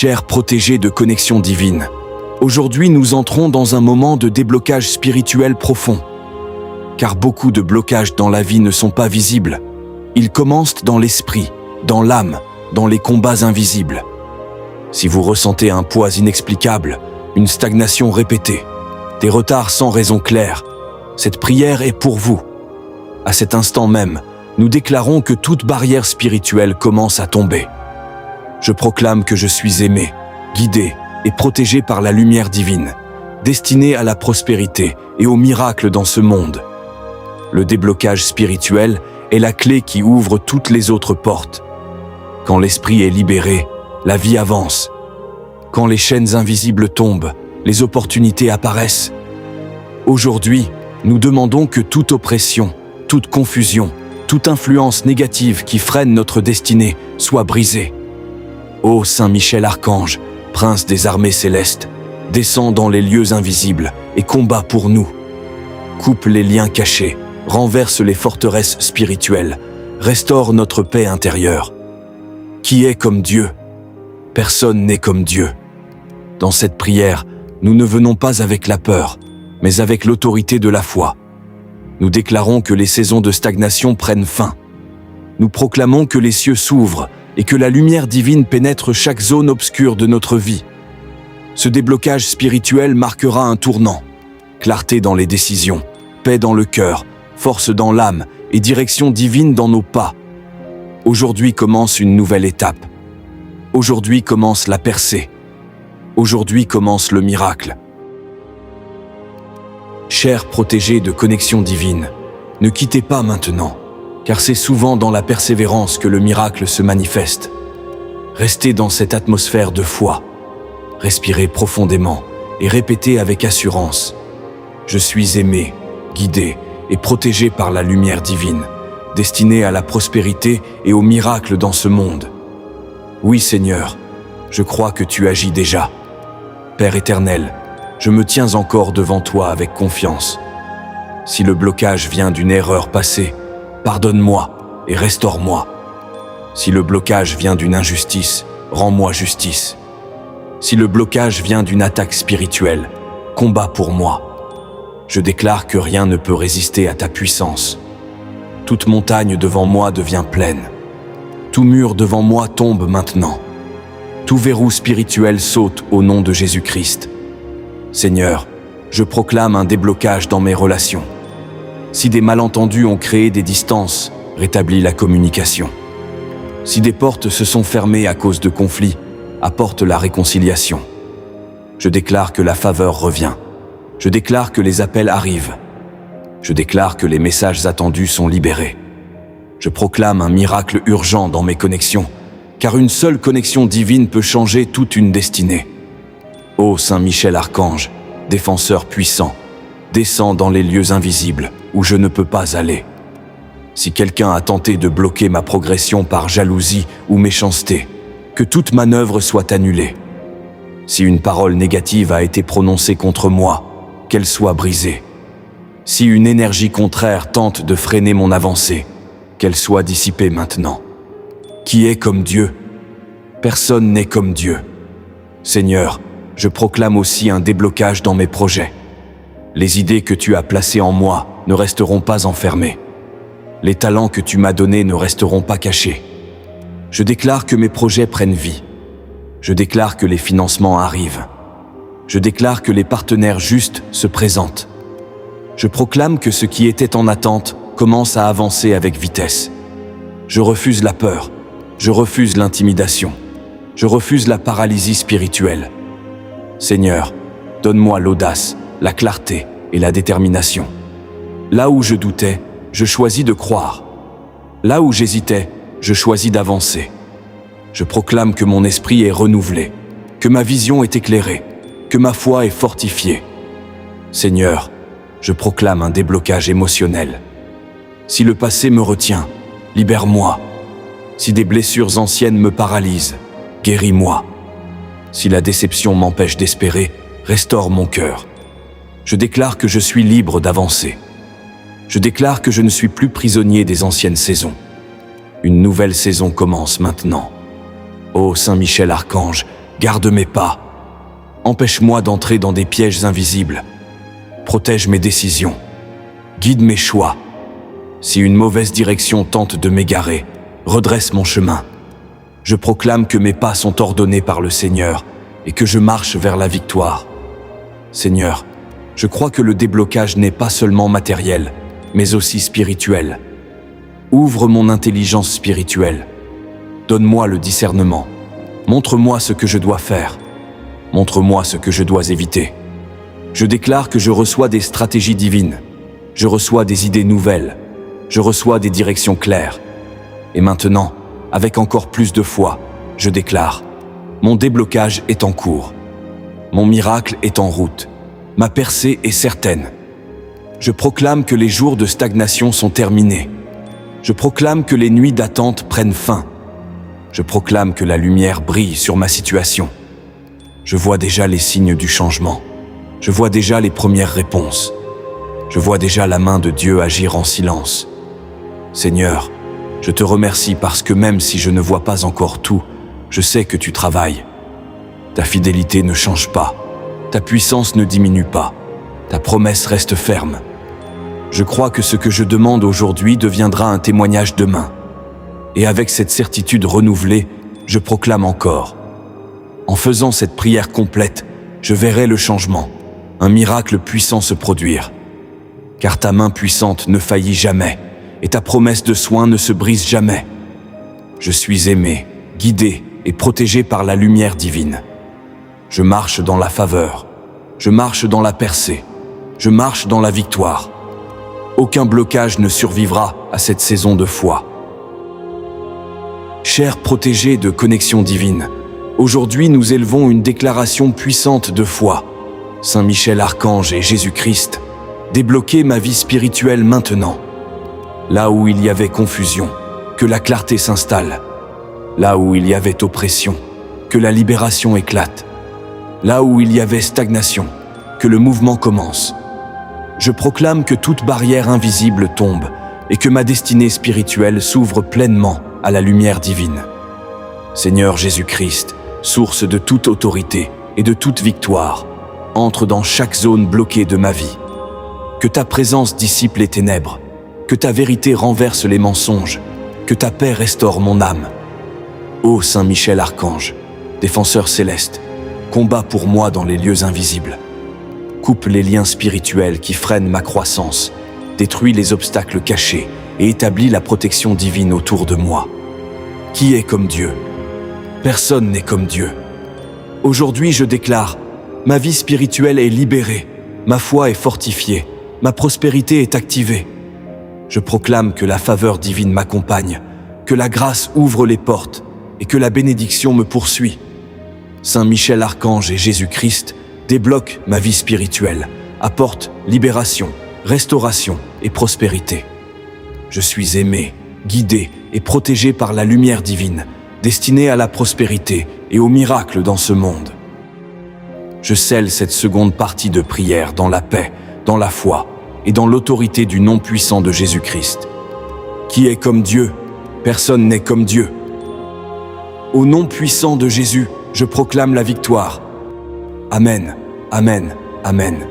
Chers protégés de connexion divine, aujourd'hui nous entrons dans un moment de déblocage spirituel profond. Car beaucoup de blocages dans la vie ne sont pas visibles. Ils commencent dans l'esprit, dans l'âme, dans les combats invisibles. Si vous ressentez un poids inexplicable, une stagnation répétée, des retards sans raison claire, cette prière est pour vous. À cet instant même, nous déclarons que toute barrière spirituelle commence à tomber. Je proclame que je suis aimé, guidé et protégé par la lumière divine, destinée à la prospérité et au miracle dans ce monde. Le déblocage spirituel est la clé qui ouvre toutes les autres portes. Quand l'esprit est libéré, la vie avance. Quand les chaînes invisibles tombent, les opportunités apparaissent. Aujourd'hui, nous demandons que toute oppression, toute confusion, toute influence négative qui freine notre destinée soit brisée. Ô Saint Michel Archange, prince des armées célestes, descends dans les lieux invisibles et combat pour nous. Coupe les liens cachés, renverse les forteresses spirituelles, restaure notre paix intérieure. Qui est comme Dieu? Personne n'est comme Dieu. Dans cette prière, nous ne venons pas avec la peur, mais avec l'autorité de la foi. Nous déclarons que les saisons de stagnation prennent fin. Nous proclamons que les cieux s'ouvrent et que la lumière divine pénètre chaque zone obscure de notre vie. Ce déblocage spirituel marquera un tournant. Clarté dans les décisions, paix dans le cœur, force dans l'âme et direction divine dans nos pas. Aujourd'hui commence une nouvelle étape. Aujourd'hui commence la percée. Aujourd'hui commence le miracle. Chers protégés de connexion divine, ne quittez pas maintenant, car c'est souvent dans la persévérance que le miracle se manifeste. Restez dans cette atmosphère de foi. Respirez profondément et répétez avec assurance. Je suis aimé, guidé et protégé par la lumière divine, destinée à la prospérité et au miracle dans ce monde. Oui Seigneur, je crois que tu agis déjà. Père éternel, je me tiens encore devant toi avec confiance. Si le blocage vient d'une erreur passée, pardonne-moi et restaure-moi. Si le blocage vient d'une injustice, rends-moi justice. Si le blocage vient d'une attaque spirituelle, combat pour moi. Je déclare que rien ne peut résister à ta puissance. Toute montagne devant moi devient plaine. Tout mur devant moi tombe maintenant. Tout verrou spirituel saute au nom de Jésus-Christ. Seigneur, je proclame un déblocage dans mes relations. Si des malentendus ont créé des distances, rétablis la communication. Si des portes se sont fermées à cause de conflits, apporte la réconciliation. Je déclare que la faveur revient. Je déclare que les appels arrivent. Je déclare que les messages attendus sont libérés. Je proclame un miracle urgent dans mes connexions, car une seule connexion divine peut changer toute une destinée. Ô Saint Michel Archange, défenseur puissant, descends dans les lieux invisibles où je ne peux pas aller. Si quelqu'un a tenté de bloquer ma progression par jalousie ou méchanceté, que toute manœuvre soit annulée. Si une parole négative a été prononcée contre moi, qu'elle soit brisée. Si une énergie contraire tente de freiner mon avancée, qu'elle soit dissipée maintenant. Qui est comme Dieu? Personne n'est comme Dieu. Seigneur, je proclame aussi un déblocage dans mes projets. Les idées que tu as placées en moi ne resteront pas enfermées. Les talents que tu m'as donnés ne resteront pas cachés. Je déclare que mes projets prennent vie. Je déclare que les financements arrivent. Je déclare que les partenaires justes se présentent. Je proclame que ce qui était en attente commence à avancer avec vitesse. Je refuse la peur. Je refuse l'intimidation. Je refuse la paralysie spirituelle. Seigneur, donne-moi l'audace, la clarté et la détermination. Là où je doutais, je choisis de croire. Là où j'hésitais, je choisis d'avancer. Je proclame que mon esprit est renouvelé, que ma vision est éclairée, que ma foi est fortifiée. Seigneur, je proclame un déblocage émotionnel. Si le passé me retient, libère-moi. Si des blessures anciennes me paralysent, guéris-moi. Si la déception m'empêche d'espérer, restaure mon cœur. Je déclare que je suis libre d'avancer. Je déclare que je ne suis plus prisonnier des anciennes saisons. Une nouvelle saison commence maintenant. Ô Saint Michel Archange, Garde mes pas. Empêche-moi d'entrer dans des pièges invisibles. Protège mes décisions. Guide mes choix. Si une mauvaise direction tente de m'égarer, redresse mon chemin. Je proclame que mes pas sont ordonnés par le Seigneur et que je marche vers la victoire. Seigneur, je crois que le déblocage n'est pas seulement matériel, mais aussi spirituel. Ouvre mon intelligence spirituelle. Donne-moi le discernement. Montre-moi ce que je dois faire. Montre-moi ce que je dois éviter. Je déclare que je reçois des stratégies divines. Je reçois des idées nouvelles. Je reçois des directions claires. Et maintenant, avec encore plus de foi, je déclare: mon déblocage est en cours. Mon miracle est en route. Ma percée est certaine. Je proclame que les jours de stagnation sont terminés. Je proclame que les nuits d'attente prennent fin. Je proclame que la lumière brille sur ma situation. Je vois déjà les signes du changement. Je vois déjà les premières réponses. Je vois déjà la main de Dieu agir en silence. Seigneur, je te remercie parce que même si je ne vois pas encore tout, je sais que tu travailles. Ta fidélité ne change pas. Ta puissance ne diminue pas. Ta promesse reste ferme. Je crois que ce que je demande aujourd'hui deviendra un témoignage demain. Et avec cette certitude renouvelée, je proclame encore. En faisant cette prière complète, je verrai le changement, un miracle puissant se produire. Car ta main puissante ne faillit jamais, et ta promesse de soin ne se brise jamais. Je suis aimé, guidé et protégé par la lumière divine. Je marche dans la faveur, je marche dans la percée, je marche dans la victoire. Aucun blocage ne survivra à cette saison de foi. Chers protégés de Connexion Divine, aujourd'hui nous élevons une déclaration puissante de foi. Saint Michel Archange et Jésus-Christ, débloquez ma vie spirituelle maintenant. Là où il y avait confusion, que la clarté s'installe. Là où il y avait oppression, que la libération éclate. Là où il y avait stagnation, que le mouvement commence. Je proclame que toute barrière invisible tombe et que ma destinée spirituelle s'ouvre pleinement à la lumière divine. Seigneur Jésus-Christ, source de toute autorité et de toute victoire, entre dans chaque zone bloquée de ma vie. Que ta présence dissipe les ténèbres, que ta vérité renverse les mensonges, que ta paix restaure mon âme. Ô Saint Michel Archange, défenseur céleste, combat pour moi dans les lieux invisibles. Coupe les liens spirituels qui freinent ma croissance, détruis les obstacles cachés et établis la protection divine autour de moi. Qui est comme Dieu? Personne n'est comme Dieu. Aujourd'hui, je déclare, ma vie spirituelle est libérée, ma foi est fortifiée, ma prospérité est activée. Je proclame que la faveur divine m'accompagne, que la grâce ouvre les portes et que la bénédiction me poursuit. Saint Michel Archange et Jésus-Christ débloquent ma vie spirituelle, apportent libération, restauration et prospérité. Je suis aimé, guidé et protégé par la lumière divine, destinée à la prospérité et au miracle dans ce monde. Je scelle cette seconde partie de prière dans la paix, dans la foi et dans l'autorité du nom puissant de Jésus-Christ. Qui est comme Dieu? Personne n'est comme Dieu. Au nom puissant de Jésus, je proclame la victoire. Amen, amen, amen.